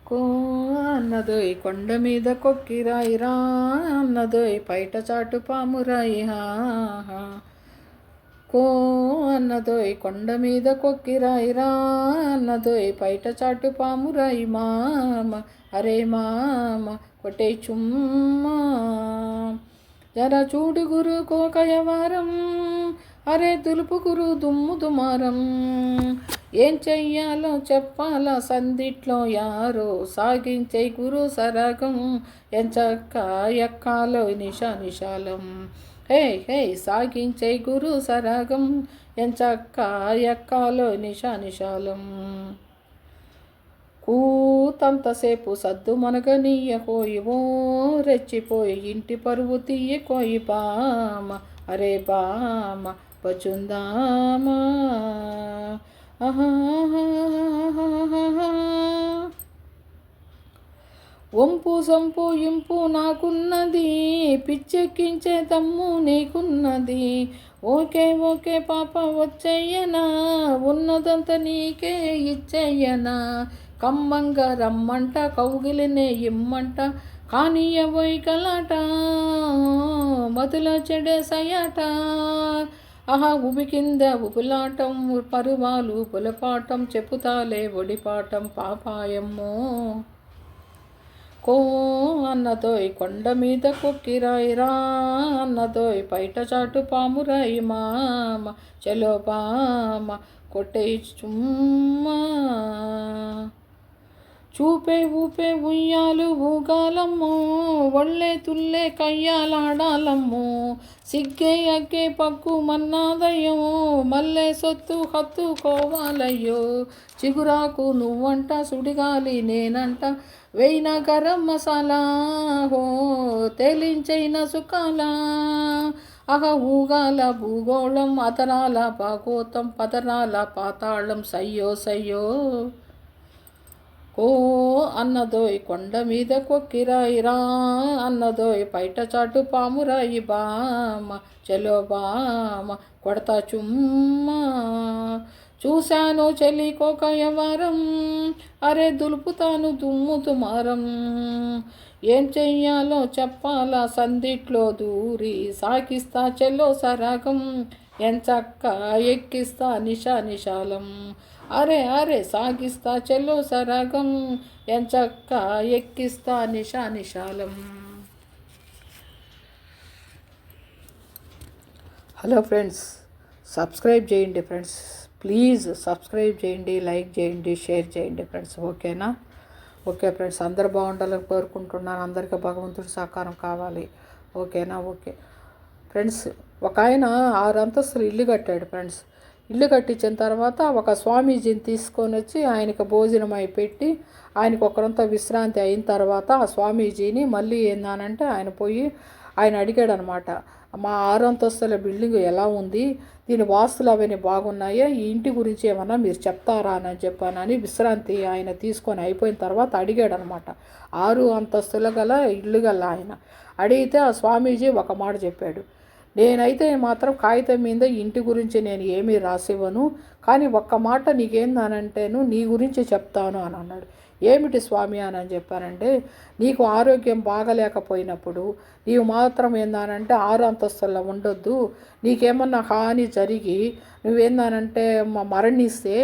కో అన్నదోయ్ కొండ మీద కొక్కిరాయిరా అన్నదోయ్ పైట చాటు పామురాయి కో అన్నదోయ్ కొండ మీద కొక్కిరాయిరా అన్నదోయ్ పైట చాటు పామురాయి మామ అరే మామ కొట్టే చుమ్మా జర చూడు గురు కోకయవారం అరే తులుపు గురు దుమ్ము దుమారం ఏం చెయ్యాలో చెప్పాలా సందిట్లో యారో సాగించే గురు సరగం ఎంచక్క ఎక్కాలో నిశాలం హే హే సాగించే గురు సరగం ఎంచక్క ఎక్కాలో నిశాలం కూతంతసేపు సద్దు మనగనీయకోయి ఓ రెచ్చిపోయి ఇంటి పరువు తీయకోయి బామ అరే బామ బచుందామా వంపు సంపు ఇంపు నాకున్నది పిచ్చెక్కించే దమ్ము నీకున్నది ఓకే ఓకే పాప వచ్చేయనా ఉన్నదంత నీకే ఇచ్చేయనా కమ్మంగా రమ్మంట కౌగిలినే ఇమ్మంట కానీ ఎవై కలాట మధుల చెడే సయాట ఉబి కింద ఉబులాటం పరువాలు పులపాటం చెప్పుతాలే ఒడిపాటం పాపాయమ్మో కో అన్నదోయ్ కొండ మీద కొక్కిరాయిరా అన్నదోయ్ పైట చాటు పామురాయి మామ చలో బామ కొట్టే చుమ్మా చూపే ఊపే ఉయ్యాలు ఊగాలమ్మో ఒళ్ళే తుల్లే కయ్యాలాడాలమ్మో సిగ్గే అగ్గే పక్కు మన్నాదయ్యమో మల్లె సొత్తు హత్తుకోవాలయ్యో చిగురాకు నువ్వంట సుడిగాలి నేనంట వేయిన గరం మసాలా హో తేలించైన సుఖాలా ఊగాల భూగోళం అతరాల భాగోతం పతరాల పాతాళం సయ్యో కో అన్నదోయ్ కొండ మీద కొక్కిరాయిరా అన్నదోయ్ పైట చాటు పామురాయి బామ చలో బామ కొడతా చుమ్మా చూశాను చెల్లి కోకయవారం అరే దులుపుతాను దుమ్ము దుమారం ఏం చెయ్యాలో చెప్పాలా సందిట్లో దూరి సాకిస్తా చెల్లో సరాగం ఎంచక్క ఎక్కిస్తా నిశాలం అరే అరే సాగిస్తా చెల్లో సరాగం ఎంచక్క ఎక్కిస్తా నిశాలం. హలో ఫ్రెండ్స్, సబ్స్క్రైబ్ చేయండి ఫ్రెండ్స్, ప్లీజ్ సబ్స్క్రైబ్ చేయండి, లైక్ చేయండి, షేర్ చేయండి ఫ్రెండ్స్. ఓకేనా? ఓకే ఫ్రెండ్స్, అందరు బాగుండాలని కోరుకుంటున్నాను. అందరికీ భగవంతుడి సహకారం కావాలి. ఓకేనా? ఓకే ఫ్రెండ్స్, ఒక ఆయన 6 అంతస్తులు ఇల్లు కట్టాడు ఫ్రెండ్స్. ఇల్లు కట్టించిన తర్వాత ఒక స్వామీజీని తీసుకొని వచ్చి ఆయనకు భోజనం అయి పెట్టి ఆయనకు ఒకరంతా విశ్రాంతి అయిన తర్వాత ఆ స్వామీజీని మళ్ళీ ఏందానంటే ఆయన అడిగాడు అనమాట, మా 6 అంతస్తుల బిల్డింగ్ ఎలా ఉంది, దీని వాస్తులు అవన్నీ బాగున్నాయా, ఈ ఇంటి గురించి ఏమన్నా మీరు చెప్తారా అని చెప్పానని విశ్రాంతి ఆయన తీసుకొని అయిపోయిన తర్వాత అడిగాడు అనమాట. 6 అంతస్తుల గల ఇల్లు గల ఆయన అడిగితే ఆ స్వామీజీ ఒక మాట చెప్పాడు, నేనైతే మాత్రం కాగితం మీద ఇంటి గురించి నేను ఏమీ రాసివ్వను, కానీ ఒక్క మాట నీకేందనంటేను నీ గురించి చెప్తాను అని అన్నాడు. ఏమిటి స్వామి అని చెప్పానంటే, నీకు ఆరోగ్యం బాగలేకపోయినప్పుడు నీవు మాత్రం ఏందానంటే 6 అంతస్తుల్లో ఉండొద్దు, నీకేమన్నా హాని జరిగి నువ్వేందానంటే మరణిస్తే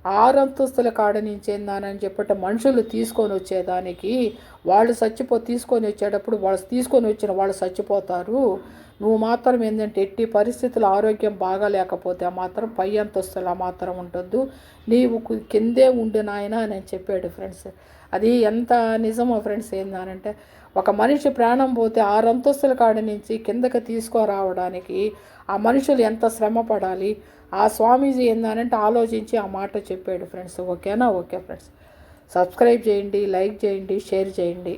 6 అంతస్తుల కాడ నుంచి ఏందానని చెప్పట మనుషులు తీసుకొని వచ్చేదానికి వాళ్ళు తీసుకొని వచ్చేటప్పుడు తీసుకొని వచ్చిన వాళ్ళు చచ్చిపోతారు, నువ్వు మాత్రం ఏంటంటే ఎట్టి పరిస్థితులు ఆరోగ్యం బాగాలేకపోతే మాత్రం పై అంతస్తులా మాత్రం ఉండొద్దు, నీవు కిందే ఉండు నాయన అని చెప్పాడు ఫ్రెండ్స్. అది ఎంత నిజమో ఫ్రెండ్స్. ఏందనంటే ఒక మనిషి ప్రాణం పోతే 6 అంతస్తుల కాడ నుంచి కిందకి తీసుకురావడానికి ఆ మనుషులు ఎంత శ్రమ పడాలి, ఆ స్వామీజీ ఏందనంటే ఆలోచించి ఆ మాట చెప్పాడు ఫ్రెండ్స్. ఓకేనా? ఓకే ఫ్రెండ్స్, సబ్స్క్రైబ్ చేయండి, లైక్ చేయండి, షేర్ చేయండి.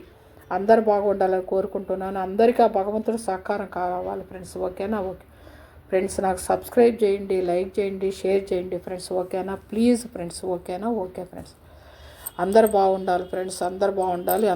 అందరు బాగుండాలని కోరుకుంటున్నాను. అందరికీ ఆ భగవంతుడు సహకారం కావాలి ఫ్రెండ్స్. ఓకేనా? ఓకే ఫ్రెండ్స్, నాకు సబ్స్క్రైబ్ చేయండి, లైక్ చేయండి, షేర్ చేయండి ఫ్రెండ్స్. ఓకేనా? Please friends. ఓకేనా? ఓకే ఫ్రెండ్స్, అందరు బాగుండాలి ఫ్రెండ్స్, అందరు బాగుండాలి.